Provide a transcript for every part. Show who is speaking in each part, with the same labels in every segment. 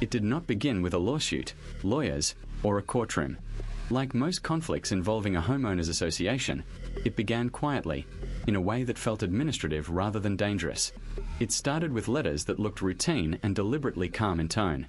Speaker 1: It did not begin with a lawsuit, lawyers, or a courtroom. Like most conflicts involving a homeowners association, it began quietly, in a way that felt administrative rather than dangerous. It started with letters that looked routine and deliberately calm in tone.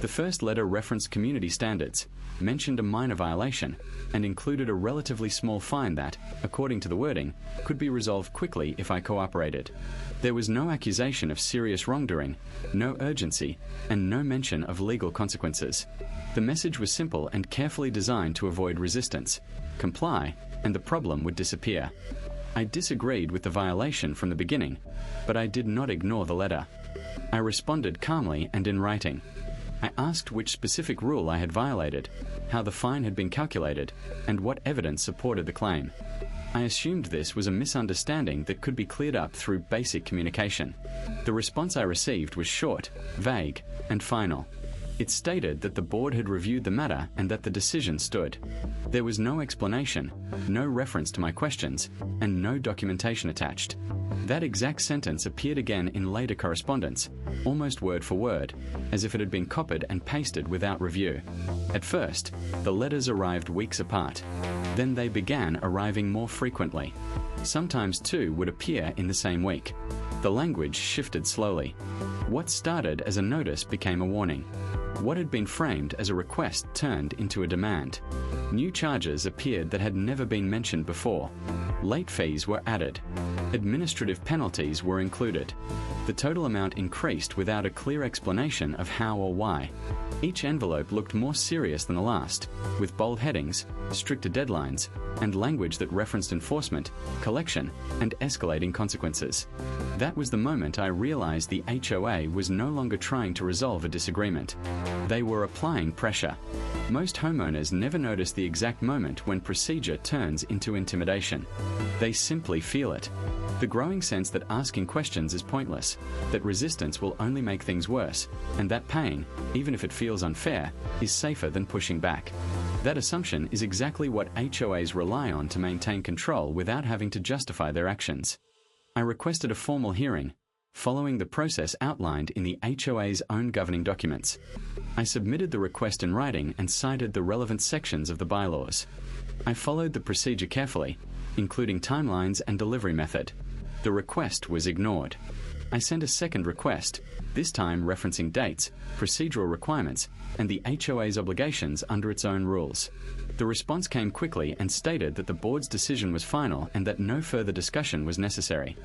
Speaker 1: The first letter referenced community standards, mentioned a minor violation, and included a relatively small fine that, according to the wording, could be resolved quickly if I cooperated. There was no accusation of serious wrongdoing, no urgency, and no mention of legal consequences. The message was simple and carefully designed to avoid resistance. Comply, and the problem would disappear. I disagreed with the violation from the beginning, but I did not ignore the letter. I responded calmly and in writing. I asked which specific rule I had violated, how the fine had been calculated, and what evidence supported the claim. I assumed this was a misunderstanding that could be cleared up through basic communication. The response I received was short, vague, and final. It stated that the board had reviewed the matter and that the decision stood. There was no explanation, no reference to my questions, and no documentation attached. That exact sentence appeared again in later correspondence, almost word for word, as if it had been copied and pasted without review. At first, the letters arrived weeks apart. Then they began arriving more frequently. Sometimes two would appear in the same week. The language shifted slowly. What started as a notice became a warning. What had been framed as a request turned into a demand. New charges appeared that had never been mentioned before. Late fees were added. Administrative penalties were included. The total amount increased without a clear explanation of how or why. Each envelope looked more serious than the last, with bold headings, stricter deadlines, and language that referenced enforcement, collection, and escalating consequences. That was the moment I realized the HOA was no longer trying to resolve a disagreement. They were applying pressure. Most homeowners never notice the exact moment when procedure turns into intimidation. They simply feel it. The growing sense that asking questions is pointless, that resistance will only make things worse, and that paying, even if it feels unfair, is safer than pushing back. That assumption is exactly what HOAs rely on to maintain control without having to justify their actions. I requested a formal hearing, following the process outlined in the HOA's own governing documents. I submitted the request in writing and cited the relevant sections of the bylaws. I followed the procedure carefully, including timelines and delivery method. The request was ignored. I sent a second request, this time referencing dates, procedural requirements, and the HOA's obligations under its own rules. The response came quickly and stated that the board's decision was final and that no further discussion was necessary.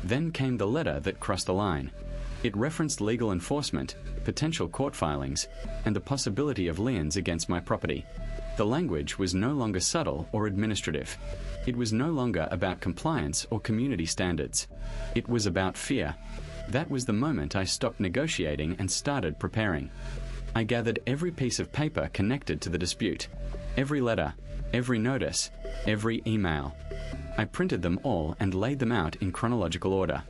Speaker 1: Then came the letter that crossed the line. It referenced legal enforcement, potential court filings, and the possibility of liens against my property. The language was no longer subtle or administrative. It was no longer about compliance or community standards. It was about fear. That was the moment I stopped negotiating and started preparing. I gathered every piece of paper connected to the dispute, every letter, every notice, every email. I printed them all and laid them out in chronological order.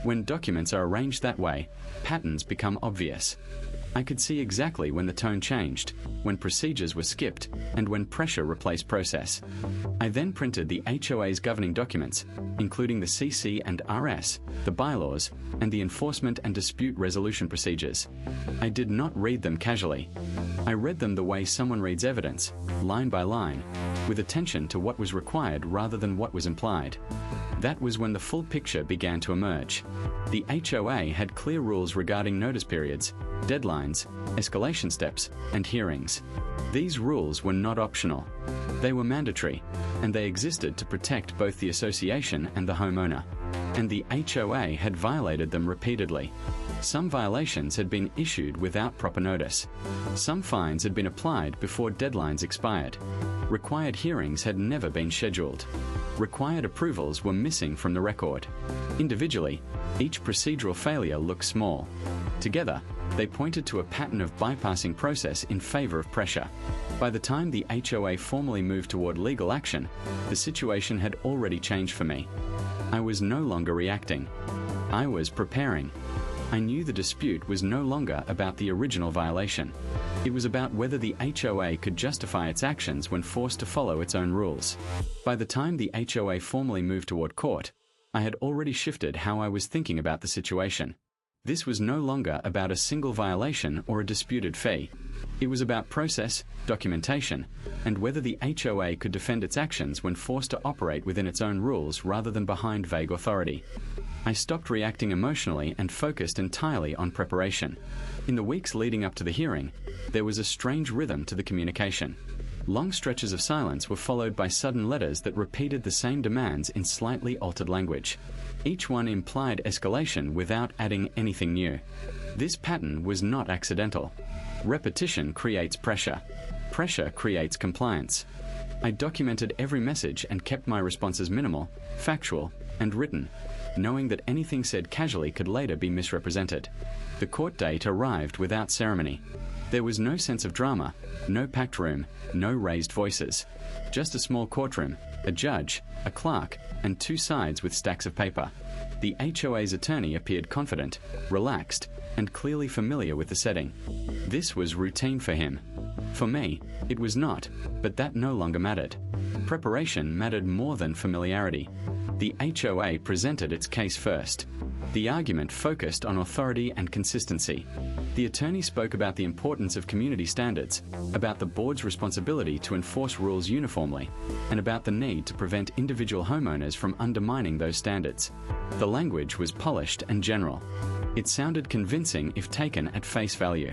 Speaker 1: When documents are arranged that way, patterns become obvious. I could see exactly when the tone changed, when procedures were skipped, and when pressure replaced process. I then printed the HOA's governing documents, including the CC and RS, the bylaws, and the enforcement and dispute resolution procedures. I did not read them casually. I read them the way someone reads evidence, line by line, with attention to what was required rather than what was implied. That was when the full picture began to emerge. The HOA had clear rules regarding notice periods, deadlines, escalation steps, and hearings. These rules were not optional. They were mandatory, and they existed to protect both the association and the homeowner. And the HOA had violated them repeatedly. Some violations had been issued without proper notice. Some fines had been applied before deadlines expired. Required hearings had never been scheduled. Required approvals were missing from the record. Individually, each procedural failure looked small. Together, they pointed to a pattern of bypassing process in favor of pressure. By the time the HOA formally moved toward legal action, the situation had already changed for me. I was no longer reacting. I was preparing. I knew the dispute was no longer about the original violation. It was about whether the HOA could justify its actions when forced to follow its own rules. By the time the HOA formally moved toward court, I had already shifted how I was thinking about the situation. This was no longer about a single violation or a disputed fee. It was about process, documentation, and whether the HOA could defend its actions when forced to operate within its own rules rather than behind vague authority. I stopped reacting emotionally and focused entirely on preparation. In the weeks leading up to the hearing, there was a strange rhythm to the communication. Long stretches of silence were followed by sudden letters that repeated the same demands in slightly altered language. Each one implied escalation without adding anything new. This pattern was not accidental. Repetition creates pressure. Pressure creates compliance. I documented every message and kept my responses minimal, factual, and written, knowing that anything said casually could later be misrepresented. The court date arrived without ceremony. There was no sense of drama, no packed room, no raised voices. Just a small courtroom, a judge, a clerk, and two sides with stacks of paper. The HOA's attorney appeared confident, relaxed, and clearly familiar with the setting. This was routine for him. For me, it was not, but that no longer mattered. Preparation mattered more than familiarity. The HOA presented its case first. The argument focused on authority and consistency. The attorney spoke about the importance of community standards, about the board's responsibility to enforce rules uniformly, and about the need to prevent individual homeowners from undermining those standards. The language was polished and general. It sounded convincing if taken at face value.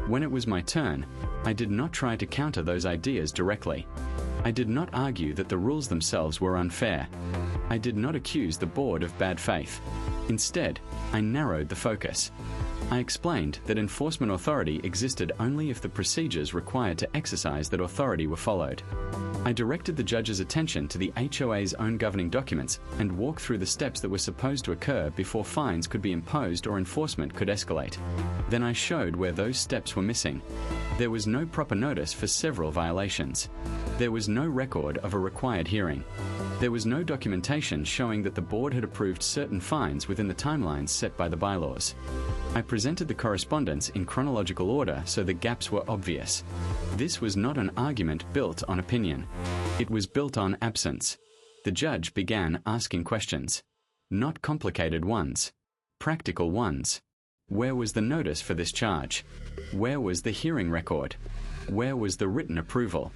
Speaker 1: When it was my turn, I did not try to counter those ideas directly. I did not argue that the rules themselves were unfair. I did not accuse the board of bad faith. Instead, I narrowed the focus. I explained that enforcement authority existed only if the procedures required to exercise that authority were followed. I directed the judge's attention to the HOA's own governing documents and walked through the steps that were supposed to occur before fines could be imposed or enforcement could escalate. Then I showed where those steps were missing. There was no proper notice for several violations. There was no record of a required hearing. There was no documentation showing that the board had approved certain fines within the timelines set by the bylaws. I presented the correspondence in chronological order so the gaps were obvious. This was not an argument built on opinion. It was built on absence. The judge began asking questions. Not complicated ones. Practical ones. Where was the notice for this charge? Where was the hearing record? Where was the written approval?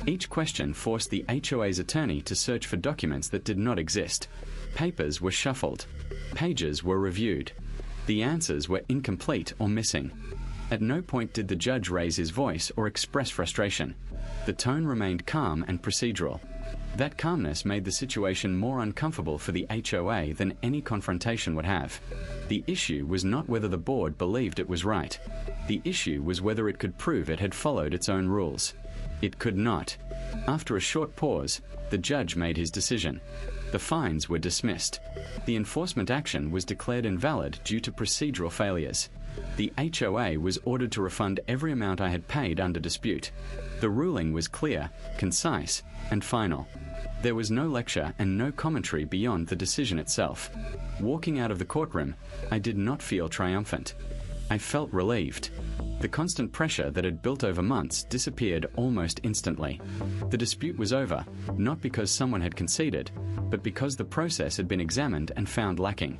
Speaker 1: Each question forced the HOA's attorney to search for documents that did not exist. Papers were shuffled. Pages were reviewed. The answers were incomplete or missing. At no point did the judge raise his voice or express frustration. The tone remained calm and procedural. That calmness made the situation more uncomfortable for the HOA than any confrontation would have. The issue was not whether the board believed it was right. The issue was whether it could prove it had followed its own rules. It could not. After a short pause, the judge made his decision. The fines were dismissed. The enforcement action was declared invalid due to procedural failures. The HOA was ordered to refund every amount I had paid under dispute. The ruling was clear, concise, and final. There was no lecture and no commentary beyond the decision itself. Walking out of the courtroom, I did not feel triumphant. I felt relieved. The constant pressure that had built over months disappeared almost instantly. The dispute was over, not because someone had conceded, but because the process had been examined and found lacking.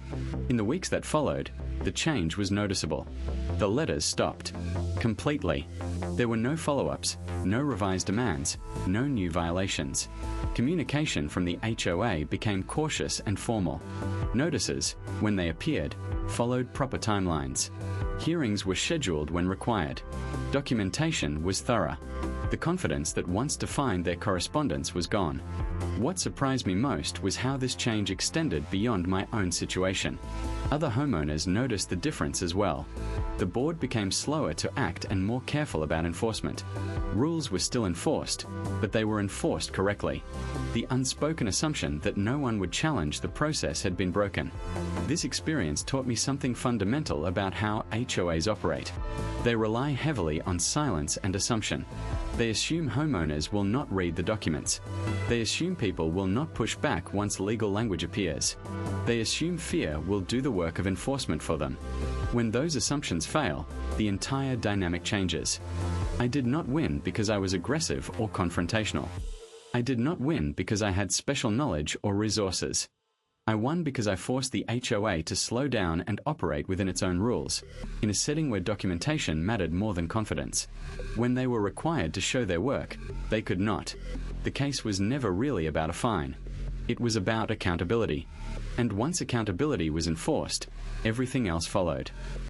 Speaker 1: In the weeks that followed, the change was noticeable. The letters stopped. Completely. There were no follow-ups, no revised demands, no new violations. Communication from the HOA became cautious and formal. Notices, when they appeared, followed proper timelines. Hearings were scheduled when required. Documentation was thorough. The confidence that once defined their correspondence was gone. What surprised me most was how this change extended beyond my own situation. Other homeowners noticed the difference as well. The board became slower to act and more careful about enforcement. Rules were still enforced, but they were enforced correctly. The unspoken assumption that no one would challenge the process had been broken. This experience taught me something fundamental about how HOAs operate. They rely heavily on silence and assumption. They assume homeowners will not read the documents. They assume people will not push back once legal language appears. They assume fear will do the work of enforcement for them. When those assumptions fail, the entire dynamic changes. I did not win because I was aggressive or confrontational. I did not win because I had special knowledge or resources. I won because I forced the HOA to slow down and operate within its own rules, in a setting where documentation mattered more than confidence. When they were required to show their work, they could not. The case was never really about a fine. It was about accountability. And once accountability was enforced, everything else followed.